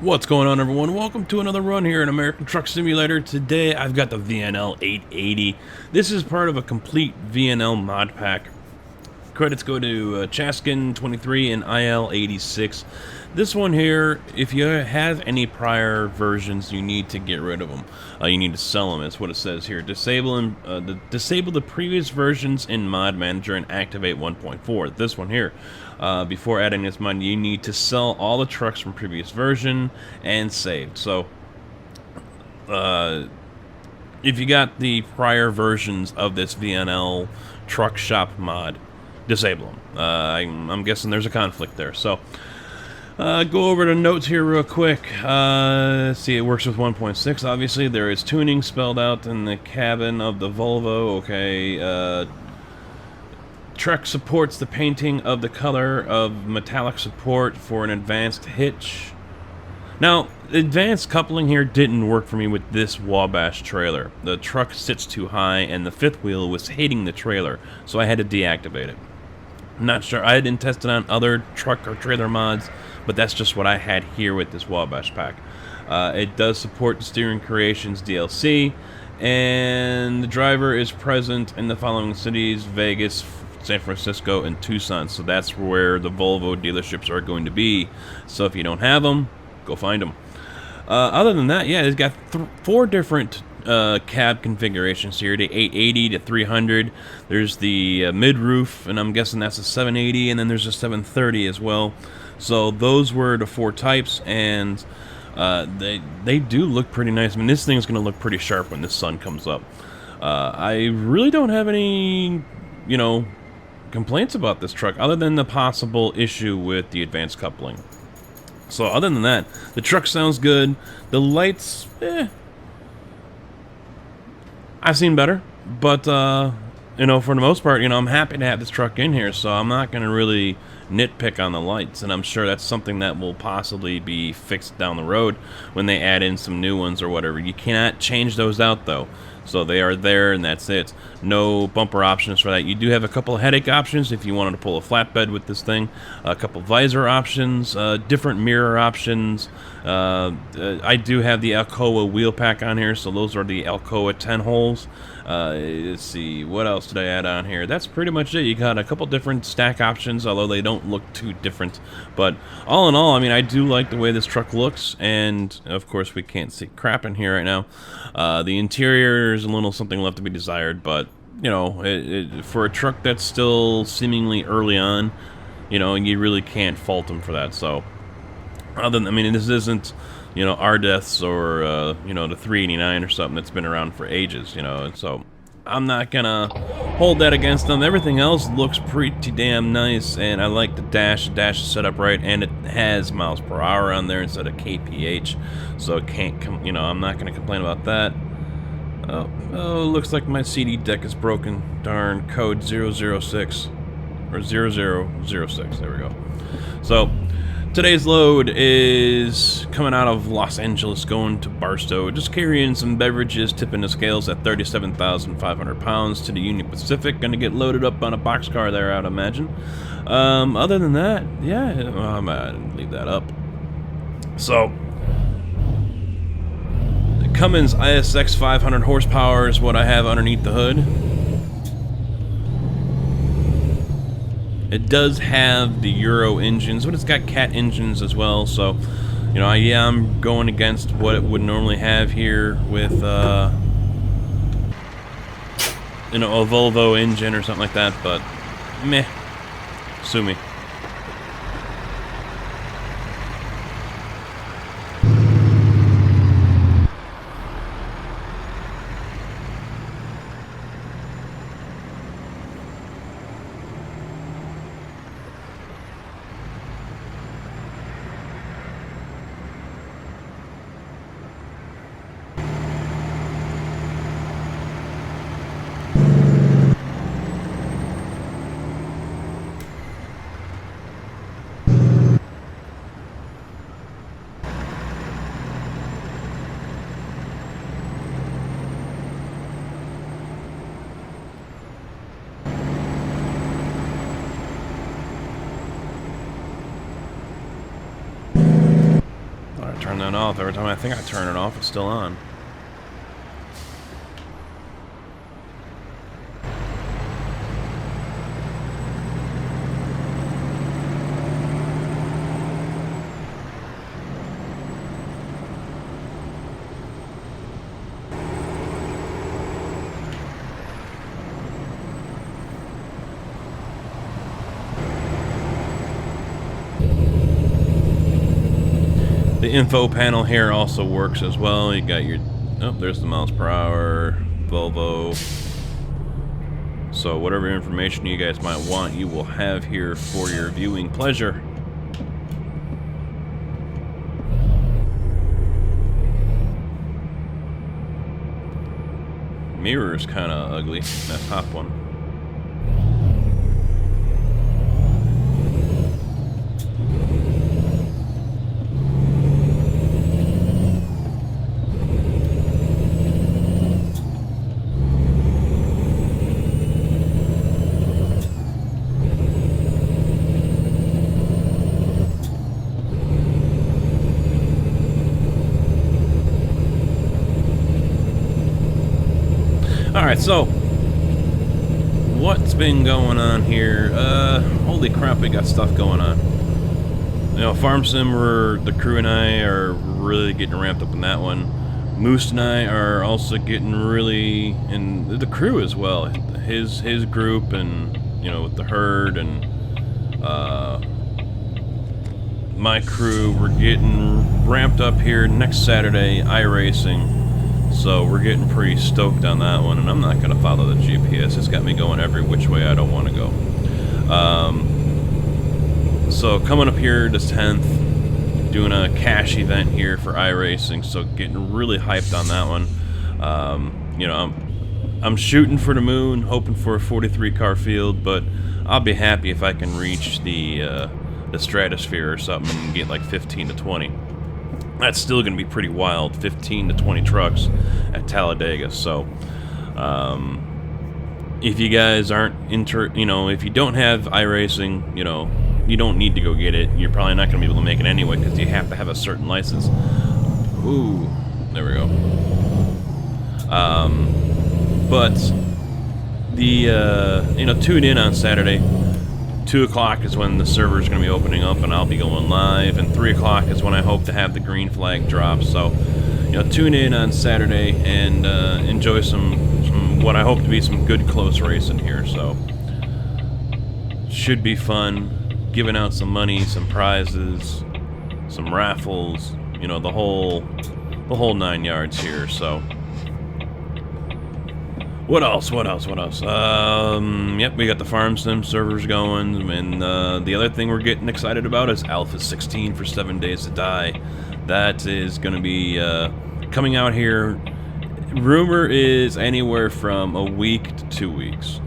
What's going on, everyone? Welcome to another run here in American Truck Simulator. Today I've got the VNL 880. This is part of a complete VNL mod pack. Credits go to Chaskin23 and IL86. This one here, if you have any prior versions, you need to get rid of them. You need to sell them. That's what it says here. Disable the previous versions in Mod Manager and activate 1.4. This one here. Before adding this mod, you need to sell all the trucks from previous version and saved. So, if you got the prior versions of this VNL Truck Shop mod, disable them. I'm guessing there's a conflict there. So, go over the notes here real quick. Let's see, it works with 1.6. Obviously, there is tuning spelled out in the cabin of the Volvo. Okay. Truck supports the painting of the color of metallic support for an advanced hitch. Now, advanced coupling here didn't work for me with this Wabash trailer. The truck sits too high and the fifth wheel was hitting the trailer, so I had to deactivate it. I'm not sure, I didn't test it on other truck or trailer mods, but that's just what I had here with this Wabash pack. It does support Steering Creations DLC, and the driver is present in the following cities: Vegas, San Francisco, and Tucson. So that's where the Volvo dealerships are going to be. So if you don't have them, go find them. Other than that, yeah, it's got four different cab configurations here: the 880 to 300. There's the mid-roof, and I'm guessing that's a 780, and then there's a 730 as well. So those were the four types, and they do look pretty nice. I mean, this thing's going to look pretty sharp when the sun comes up. I really don't have any, complaints about this truck other than the possible issue with the advanced coupling. So other than that, the truck sounds good. The lights, I've seen better, but for the most part, I'm happy to have this truck in here, so I'm not going to really nitpick on the lights, and I'm sure that's something that will possibly be fixed down the road when they add in some new ones or whatever. You cannot change those out though. So they are there, and that's it. No bumper options for that. You do have a couple of headache options if you wanted to pull a flatbed with this thing. A couple visor options, different mirror options. I do have the Alcoa wheel pack on here, so those are the Alcoa 10 holes. Let's see, what else did I add on here? That's pretty much it. You got a couple different stack options, although they don't look too different. But all in all, I mean, I do like the way this truck looks, and of course we can't see crap in here right now. The interior is a little something left to be desired, but for a truck that's still seemingly early on, you really can't fault them for that. So, this isn't, RDeaths or, the 389 or something that's been around for ages, so I'm not gonna hold that against them. Everything else looks pretty damn nice, and I like the dash. The dash is set up right, and it has miles per hour on there instead of kph, so it can't come, I'm not gonna complain about that. Oh, looks like my CD deck is broken. Darn, code 006 or 0006. There we go. So today's load is coming out of Los Angeles, going to Barstow, just carrying some beverages, tipping the scales at 37,500 pounds to the Union Pacific. Gonna get loaded up on a boxcar there, I'd imagine. Other than that, yeah, I didn't leave that up. So, the Cummins ISX 500 horsepower is what I have underneath the hood. It does have the Euro engines, but it's got Cat engines as well, so, I'm going against what it would normally have here with, a Volvo engine or something like that, but, meh, sue me. turn that off. Every time I think I turn it off, it's still on. The info panel here also works as well. You got your, oh, there's the miles per hour, Volvo. So whatever information you guys might want, you will have here for your viewing pleasure. Mirror is kind of ugly, that top one. Alright, so what's been going on here? Holy crap, we got stuff going on. You know, Farm Sim, the crew and I are really getting ramped up in that one. Moose and I are also getting really, and the crew as well. His group, and you know, with the herd and my crew, we're getting ramped up here next Saturday, iRacing. So we're getting pretty stoked on that one, and I'm not going to follow the GPS. It's got me going every which way I don't want to go. So coming up here this 10th, doing a cash event here for iRacing, so getting really hyped on that one. You know, I'm shooting for the moon, hoping for a 43 car field, but I'll be happy if I can reach the stratosphere or something and get like 15 to 20. That's still going to be pretty wild, 15 to 20 trucks at Talladega. So, if you guys aren't you know, if you don't have iRacing, you know, you don't need to go get it. You're probably not going to be able to make it anyway because you have to have a certain license. Ooh, there we go. But the you know, tune in on Saturday. 2 o'clock is when the server is going to be opening up, and I'll be going live, and 3 o'clock is when I hope to have the green flag drop. So, you know, tune in on Saturday and enjoy some what I hope to be some good close racing here. So, should be fun. Giving out some money, some prizes, some raffles. You know, the whole 9 yards here. So. What else? Yep, we got the Farm Sim servers going, and the other thing we're getting excited about is Alpha 16 for 7 Days to Die. That is going to be coming out here. Rumor is anywhere from a week to 2 weeks.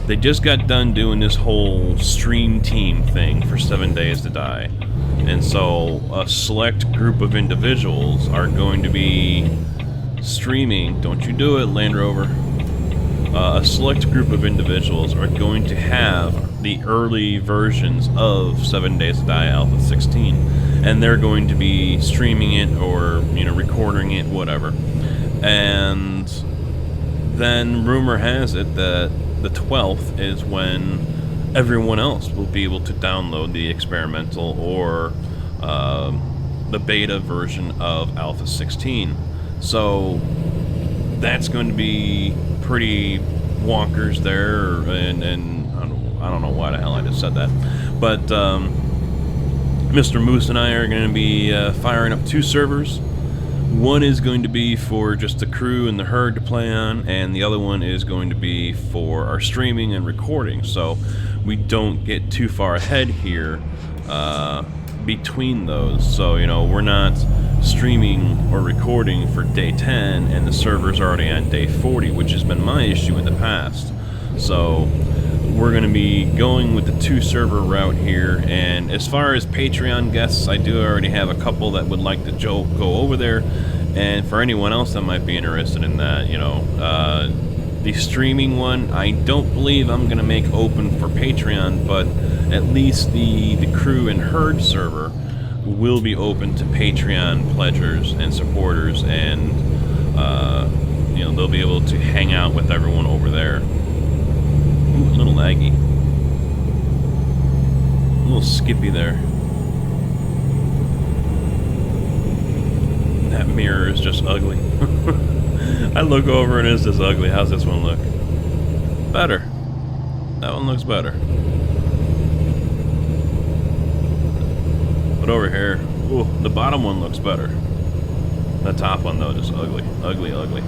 They just got done doing this whole stream team thing for 7 Days to Die. And so a select group of individuals are going to be streaming, don't you do it, Land Rover. A select group of individuals are going to have the early versions of 7 Days to Die Alpha 16, and they're going to be streaming it or, you know, recording it, whatever. And then rumor has it that the 12th is when everyone else will be able to download the experimental or the beta version of Alpha 16. So that's going to be pretty wonkers there, and I don't know why the hell I just said that, but Mr. Moose and I are going to be firing up 2 servers. One is going to be for just the crew and the herd to play on, and the other one is going to be for our streaming and recording, so we don't get too far ahead here between those. So, you know, we're not streaming or recording for day 10 and the server's already on day 40, which has been my issue in the past. So we're going to be going with the 2 server route here, and as far as Patreon guests, I do already have a couple that would like to go over there, and for anyone else that might be interested in that, you know, the streaming one, I don't believe I'm going to make open for Patreon, but at least the crew and herd server will be open to Patreon pledgers and supporters, and you know, they'll be able to hang out with everyone over there. Ooh, a little laggy. A little skippy there. That mirror is just ugly. I look over and it's just ugly. How's this one look? Better. That one looks better. But over here, ooh, the bottom one looks better. The top one though, just ugly. Ugly, ugly.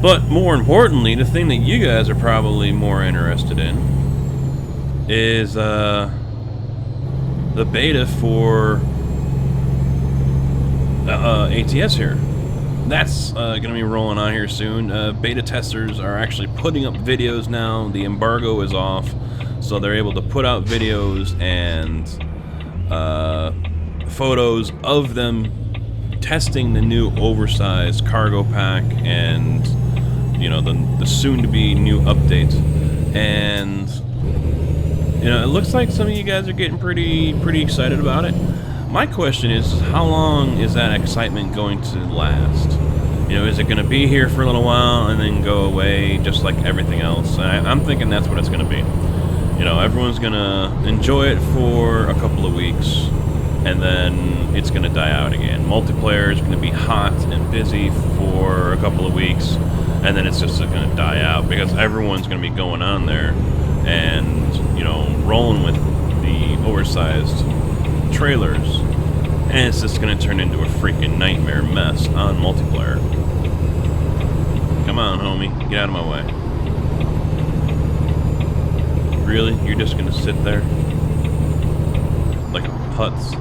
But more importantly, the thing that you guys are probably more interested in is the beta for ATS here. That's going to be rolling on here soon. Beta testers are actually putting up videos now. The embargo is off, so they're able to put out videos and photos of them testing the new oversized cargo pack and, you know, the soon-to-be new update. And, you know, it looks like some of you guys are getting pretty excited about it. My question is, how long is that excitement going to last? You know, is it going to be here for a little while and then go away just like everything else? I'm thinking that's what it's going to be. You know, everyone's going to enjoy it for a couple of weeks, and then it's going to die out again. Multiplayer is going to be hot and busy for a couple of weeks, and then it's just going to die out because everyone's going to be going on there and, you know, rolling with the oversized trailers, and it's just going to turn into a freaking nightmare mess on multiplayer. Come on, homie, get out of my way. Really? You're just going to sit there like a putz?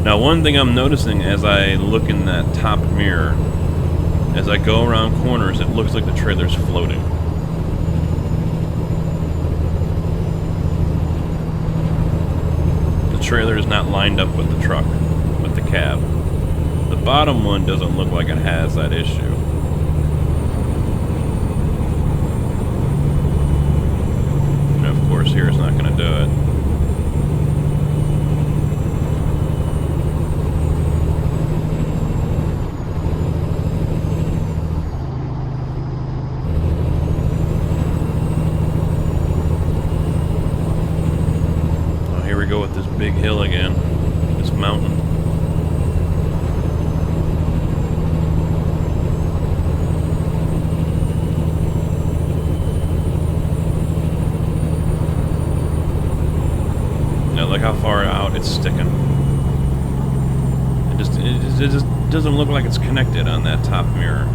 Now, one thing I'm noticing as I look in that top mirror, as I go around corners, it looks like the trailer's floating. The trailer is not lined up with the truck, with the cab. The bottom one doesn't look like it has that issue. And of course, here it's not going to do it. Go with this big hill again, this mountain. Now look how far out it's sticking. It just doesn't look like it's connected on that top mirror.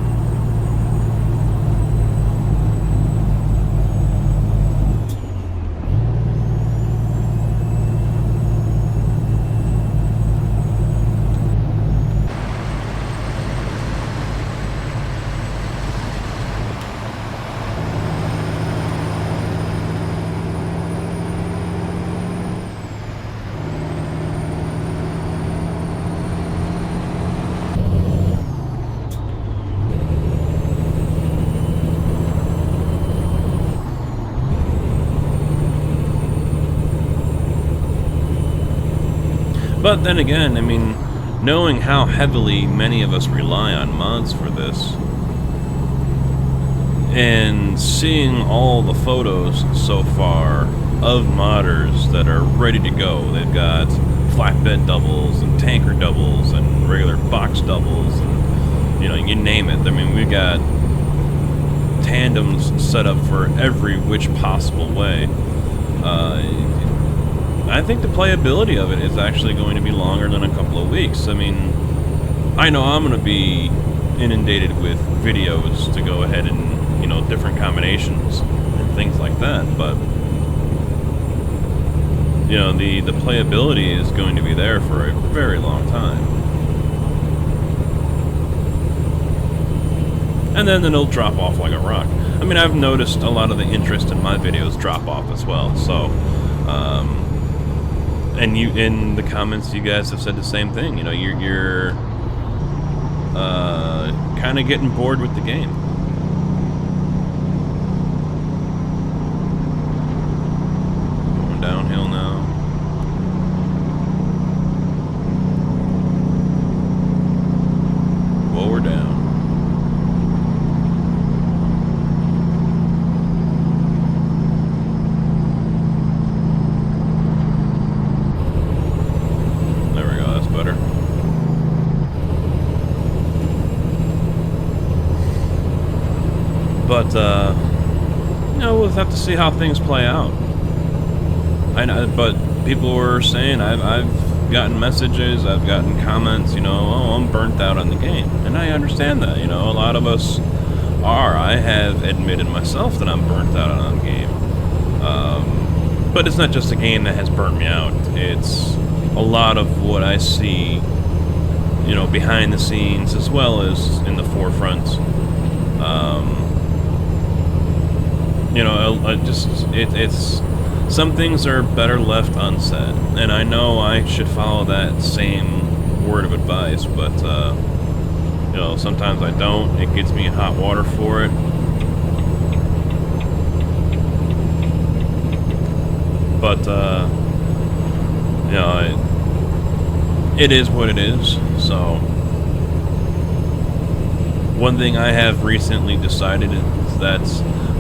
But then again, I mean, knowing how heavily many of us rely on mods for this, and seeing all the photos so far of modders that are ready to go, they've got flatbed doubles and tanker doubles and regular box doubles, and, you know, you name it. I mean, we've got tandems set up for every which possible way. I think the playability of it is actually going to be longer than a couple of weeks. I mean, I know I'm going to be inundated with videos to go ahead and, you know, different combinations and things like that, but, you know, the playability is going to be there for a very long time. and then it'll drop off like a rock. I mean, I've noticed a lot of the interest in my videos drop off as well, so, and you, in the comments, you guys have said the same thing, you know, you're kind of getting bored with the game. Going downhill now. Well, we're down. There we go, that's better. But, you know, we'll have to see how things play out. I know, but people were saying, I've gotten messages, I've gotten comments, you know, oh, I'm burnt out on the game. And I understand that, you know, a lot of us are. I have admitted myself that I'm burnt out on the game. But it's not just a game that has burnt me out. It's a lot of what I see, you know, behind the scenes as well as in the forefront. You know, it's some things are better left unsaid, and I know I should follow that same word of advice, but you know, sometimes I don't. It gets me in hot water for it. But you know, it is what it is. So one thing I have recently decided is that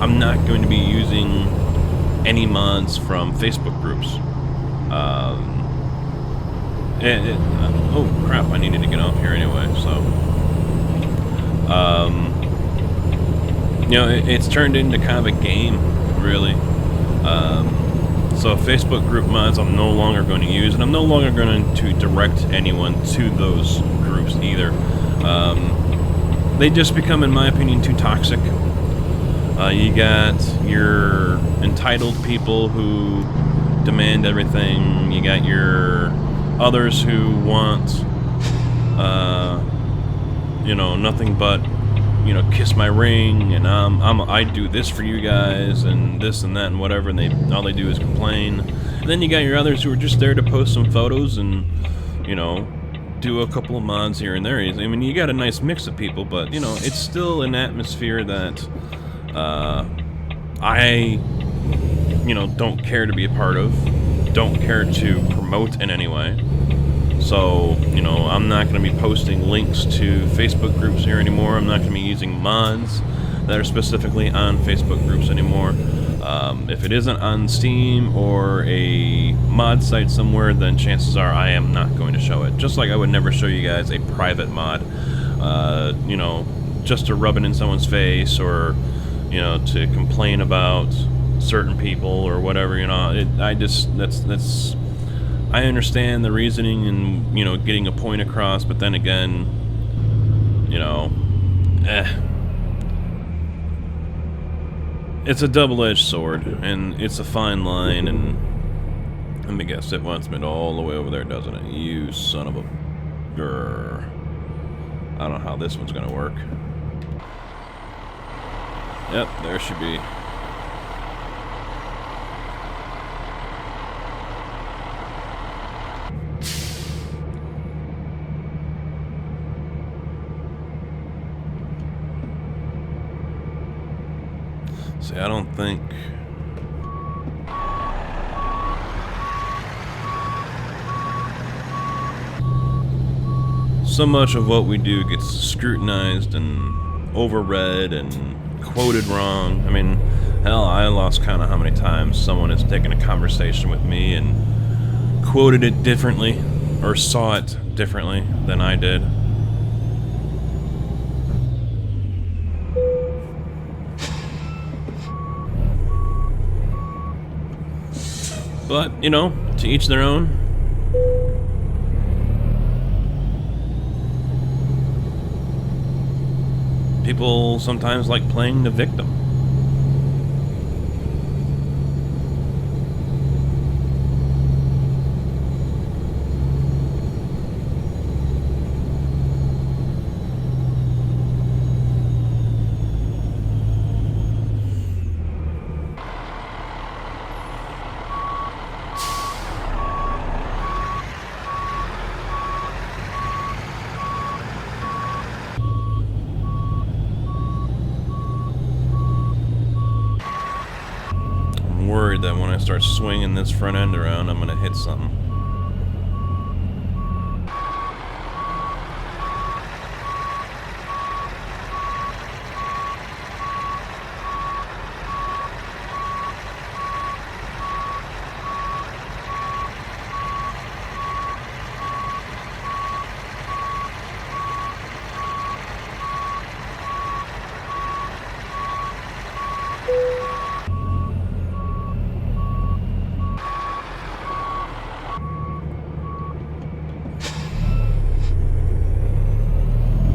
I'm not going to be using any mods from Facebook groups. Oh crap, I needed to get out here anyway, so you know, it's turned into kind of a game, really. So Facebook group mods I'm no longer going to use, and I'm no longer going to direct anyone to those groups either. They just become, in my opinion, too toxic. You got your entitled people who demand everything. You got your others who want, you know, nothing but, you know, kiss my ring, and I do this for you guys, and this and that and whatever, and all they do is complain. And then you got your others who are just there to post some photos and, you know, do a couple of mods here and there. I mean, you got a nice mix of people, but, you know, it's still an atmosphere that I, you know, don't care to be a part of, don't care to promote in any way. So, you know, I'm not going to be posting links to Facebook groups here anymore. I'm not going to be using mods that are specifically on Facebook groups anymore. If it isn't on Steam or a mod site somewhere, then chances are I am not going to show it. Just like I would never show you guys a private mod, you know, just to rub it in someone's face, or, you know, to complain about certain people or whatever, you know. That's I understand the reasoning and, you know, getting a point across, but then again, you know, it's a double-edged sword, and it's a fine line, and let me guess, it wants me all the way over there, doesn't it? You son of a grr. I don't know how this one's gonna work. Yep, there should be. See, I don't think... so much of what we do gets scrutinized and overread and quoted wrong. I mean, hell, I lost count of how many times someone has taken a conversation with me and quoted it differently or saw it differently than I did. But, you know, to each their own. People sometimes like playing the victim. worried that when I start swinging this front end around, I'm gonna hit something.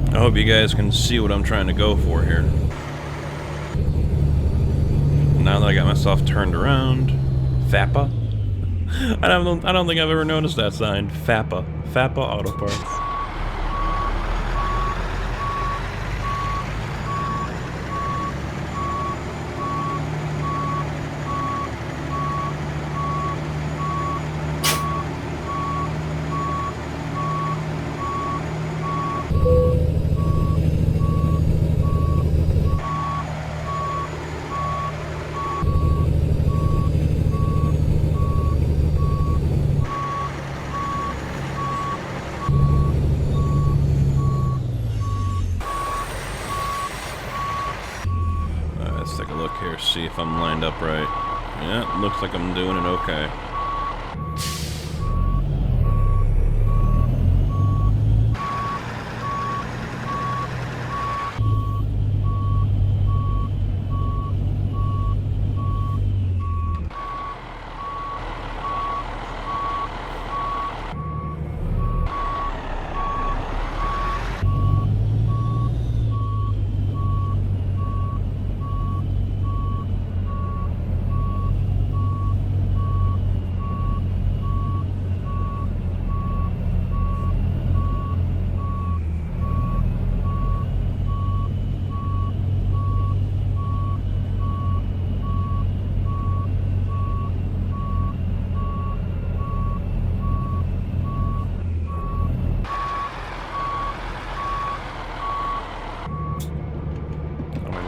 I hope you guys can see what I'm trying to go for here. Now that I got myself turned around, FAPA. I don't think I've ever noticed that sign. FAPA. FAPA Auto Parts. Let's take a look here, see if I'm lined up right. Yeah, looks like I'm doing it okay.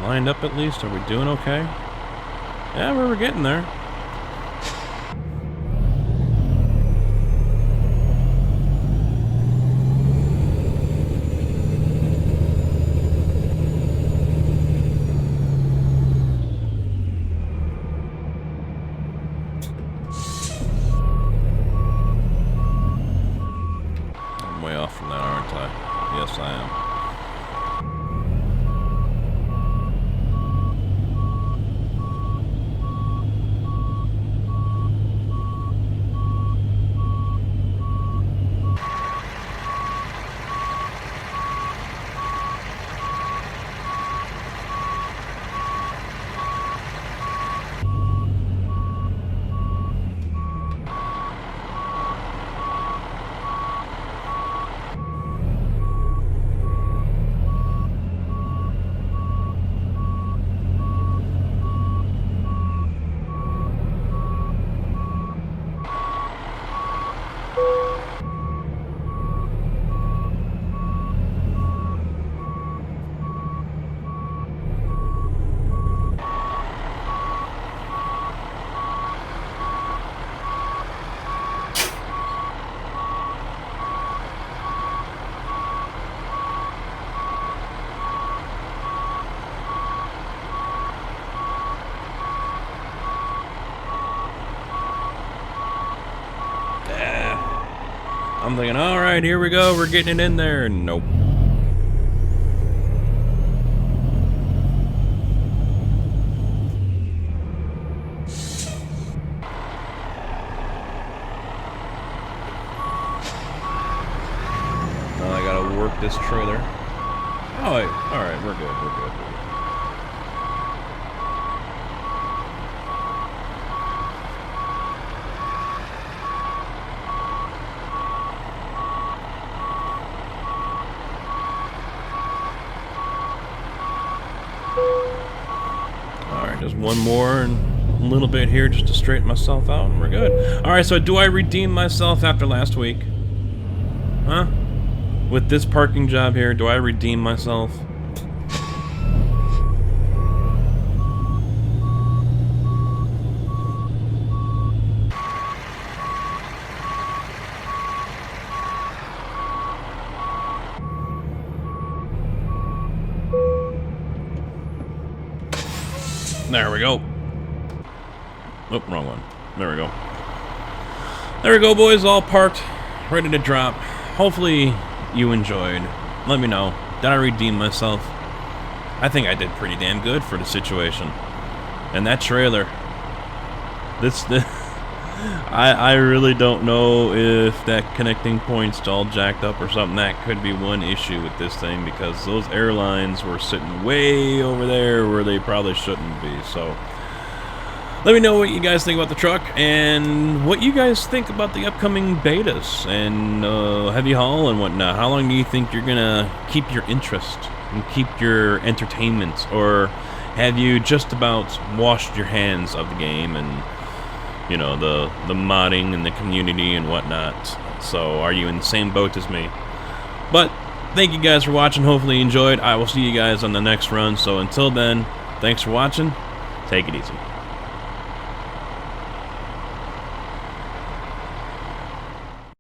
Lined up at least? Are we doing okay? Yeah, we were getting there. I'm way off from that, aren't I? Yes, I am. I'm thinking, all right, here we go. We're getting it in there. Nope. Now I gotta work this trailer. Oh, wait. All right, we're good. We're good. Just one more and a little bit here just to straighten myself out and we're good. Alright, so do I redeem myself after last week? Huh? With this parking job here, do I redeem myself? There we go. Oh, wrong one. There we go. There we go, boys. All parked, ready to drop. Hopefully you enjoyed. Let me know. Did I redeem myself? I think I did pretty damn good for the situation. And that trailer. I really don't know if that connecting point's all jacked up or something. That could be one issue with this thing, because those airlines were sitting way over there where they probably shouldn't be. So let me know what you guys think about the truck and what you guys think about the upcoming betas and heavy haul and whatnot. How long do you think you're gonna keep your interest and keep your entertainment, or have you just about washed your hands of the game and, you know, the modding and the community and whatnot? So are you in the same boat as me? But thank you guys for watching. Hopefully you enjoyed. I will see you guys on the next run. So until then, thanks for watching. Take it easy.